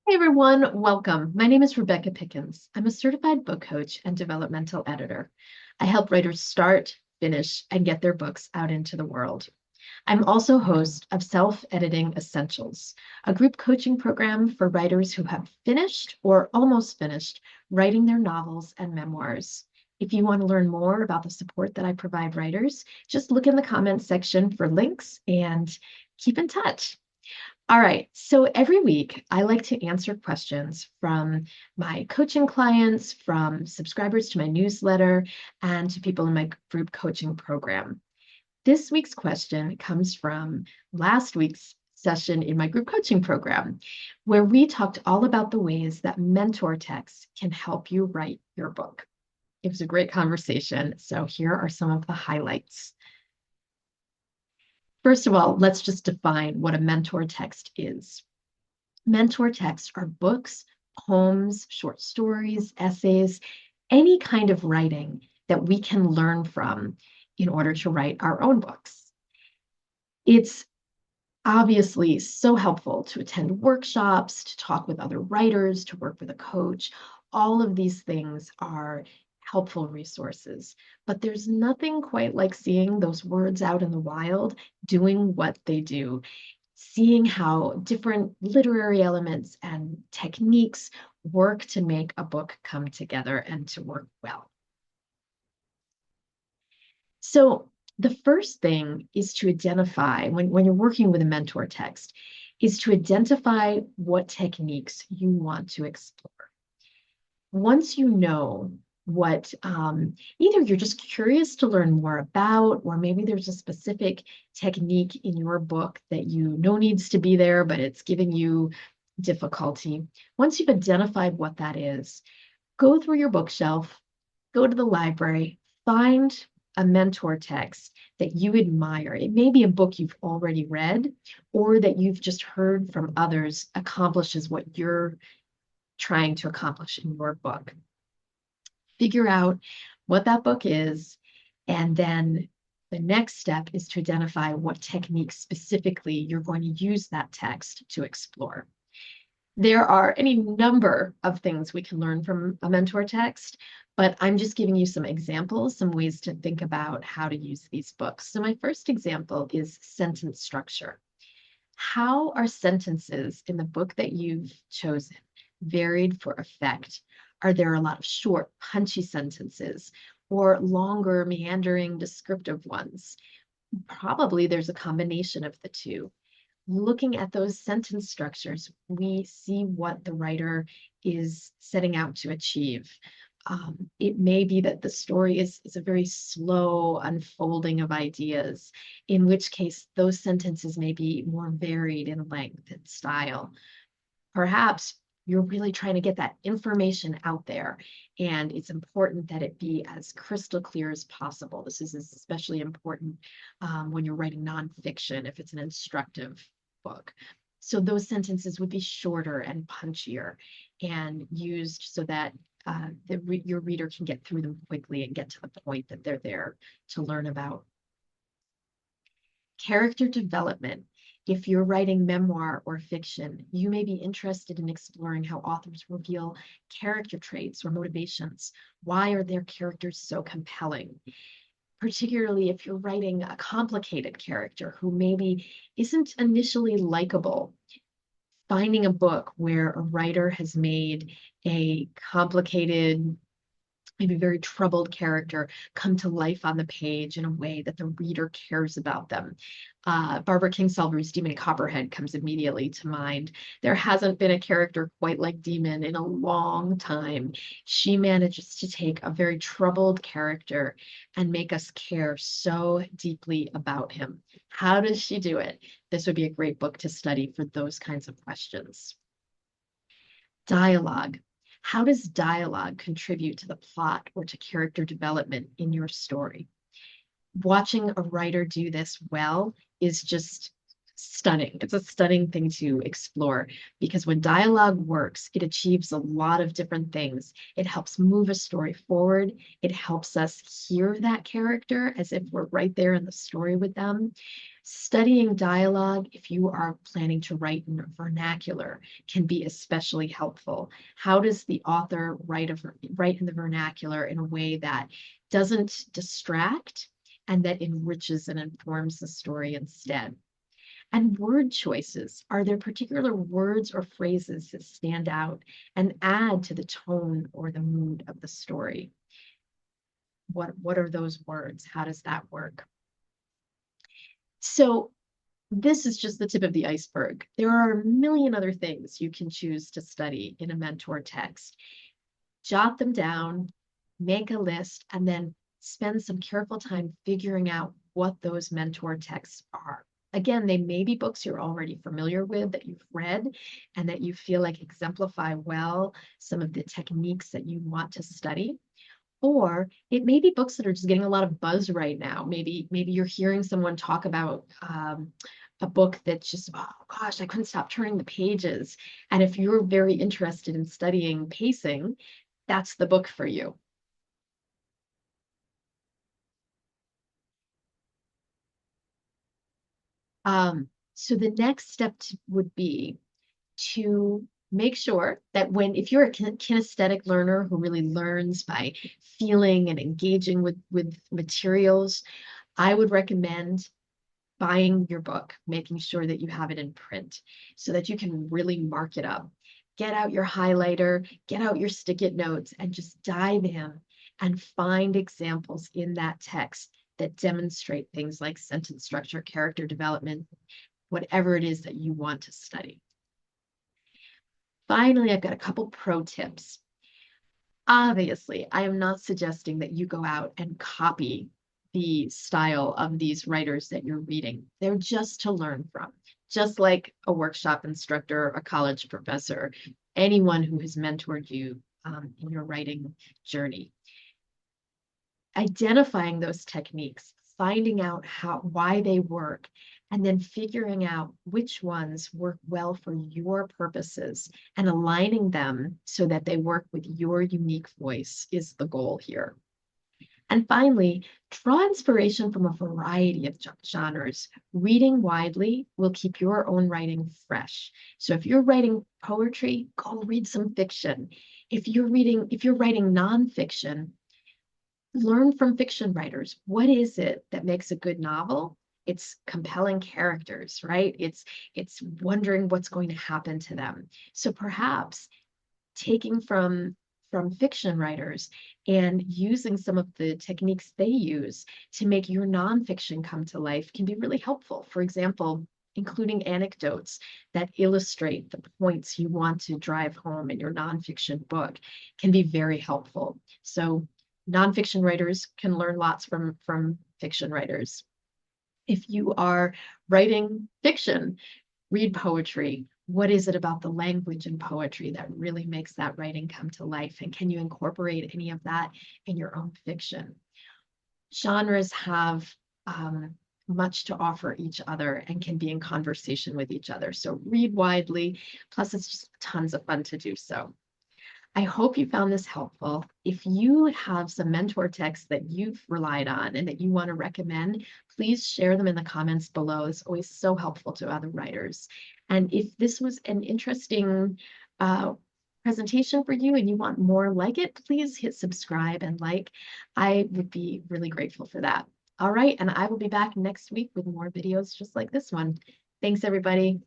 Hey everyone, welcome. My name is Rebecca Pickens. I'm a certified book coach and developmental editor. I help writers start, finish, and get their books out into the world. I'm also host of Self-Editing Essentials, a group coaching program for writers who have finished or almost finished writing their novels and memoirs. If you want to learn more about the support that I provide writers, just look in the comments section for links and keep in touch. All right. So every week, I like to answer questions from my coaching clients, from subscribers to my newsletter, and to people in my group coaching program. This week's question comes from last week's session in my group coaching program, where we talked all about the ways that mentor texts can help you write your book. It was a great conversation. So here are some of the highlights. First of all, let's just define what a mentor text is. Mentor texts are books, poems, short stories, essays, any kind of writing that we can learn from in order to write our own books. It's obviously so helpful to attend workshops, to talk with other writers, to work with a coach. All of these things are helpful resources, but there's nothing quite like seeing those words out in the wild doing what they do, seeing how different literary elements and techniques work to make a book come together and to work well. So the first thing is to identify, when you're working with a mentor text, is to identify what techniques you want to explore. Once you know what either you're just curious to learn more about, or maybe there's a specific technique in your book that you know needs to be there, but it's giving you difficulty. Once you've identified what that is, go through your bookshelf, go to the library, find a mentor text that you admire. It may be a book you've already read or that you've just heard from others accomplishes what you're trying to accomplish in your book. Figure out what that book is, and then the next step is to identify what techniques specifically you're going to use that text to explore. There are any number of things we can learn from a mentor text, but I'm just giving you some examples, some ways to think about how to use these books. So my first example is sentence structure. How are sentences in the book that you've chosen varied for effect? Are there a lot of short, punchy sentences or longer, meandering, descriptive ones? Probably there's a combination of the two. Looking at those sentence structures, we see what the writer is setting out to achieve. It may be that the story is a very slow unfolding of ideas, in which case those sentences may be more varied in length and style. Perhaps you're really trying to get that information out there, and it's important that it be as crystal clear as possible. This is especially important when you're writing nonfiction, if it's an instructive book. So those sentences would be shorter and punchier and used so that your reader can get through them quickly and get to the point that they're there to learn about. Character development. If you're writing memoir or fiction, you may be interested in exploring how authors reveal character traits or motivations. Why are their characters so compelling? Particularly if you're writing a complicated character who maybe isn't initially likable. Finding a book where a writer has made a complicated, maybe very troubled character come to life on the page in a way that the reader cares about them. Barbara Kingsolver's Demon Copperhead comes immediately to mind. There hasn't been a character quite like Demon in a long time. She manages to take a very troubled character and make us care so deeply about him. How does she do it? This would be a great book to study for those kinds of questions. Dialogue. How does dialogue contribute to the plot or to character development in your story? Watching a writer do this well is just stunning. It's a stunning thing to explore because when dialogue works, it achieves a lot of different things. It helps move a story forward. It helps us hear that character as if we're right there in the story with them. Studying dialogue, if you are planning to write in vernacular, can be especially helpful. How does the author write in the vernacular in a way that doesn't distract and that enriches and informs the story instead? And word choices. Are there particular words or phrases that stand out and add to the tone or the mood of the story? What are those words? How does that work? So this is just the tip of the iceberg. There are a million other things you can choose to study in a mentor text. Jot them down, make a list, and then spend some careful time figuring out what those mentor texts are. Again, they may be books you're already familiar with, that you've read, and that you feel like exemplify well some of the techniques that you want to study. Or it may be books that are just getting a lot of buzz right now. Maybe you're hearing someone talk about a book that's just, oh gosh, I couldn't stop turning the pages. And if you're very interested in studying pacing, that's the book for you. So the next step would be to make sure that if you're a kinesthetic learner who really learns by feeling and engaging with materials, I would recommend buying your book, making sure that you have it in print so that you can really mark it up. Get out your highlighter, get out your stick-it notes, and just dive in and find examples in that text that demonstrate things like sentence structure, character development, whatever it is that you want to study. Finally, I've got a couple pro tips. Obviously, I am not suggesting that you go out and copy the style of these writers that you're reading. They're just to learn from, just like a workshop instructor, a college professor, anyone who has mentored you in your writing journey. Identifying those techniques, finding out why they work, and then figuring out which ones work well for your purposes and aligning them so that they work with your unique voice is the goal here. And finally, draw inspiration from a variety of genres. Reading widely will keep your own writing fresh. So if you're writing poetry, go read some fiction. If you're writing nonfiction, learn from fiction writers. What is it that makes a good novel? It's compelling characters, right? It's wondering what's going to happen to them. So perhaps taking from fiction writers and using some of the techniques they use to make your nonfiction come to life can be really helpful. For example, including anecdotes that illustrate the points you want to drive home in your nonfiction book can be very helpful. So nonfiction writers can learn lots from fiction writers. If you are writing fiction, read poetry. What is it about the language in poetry that really makes that writing come to life? And can you incorporate any of that in your own fiction? Genres have much to offer each other and can be in conversation with each other. So read widely, plus it's just tons of fun to do so. I hope you found this helpful. If you have some mentor texts that you've relied on and that you want to recommend, please share them in the comments below. It's always so helpful to other writers. And if this was an interesting presentation for you and you want more like it, please hit subscribe and like. I would be really grateful for that. All right, and I will be back next week with more videos just like this one. Thanks, everybody.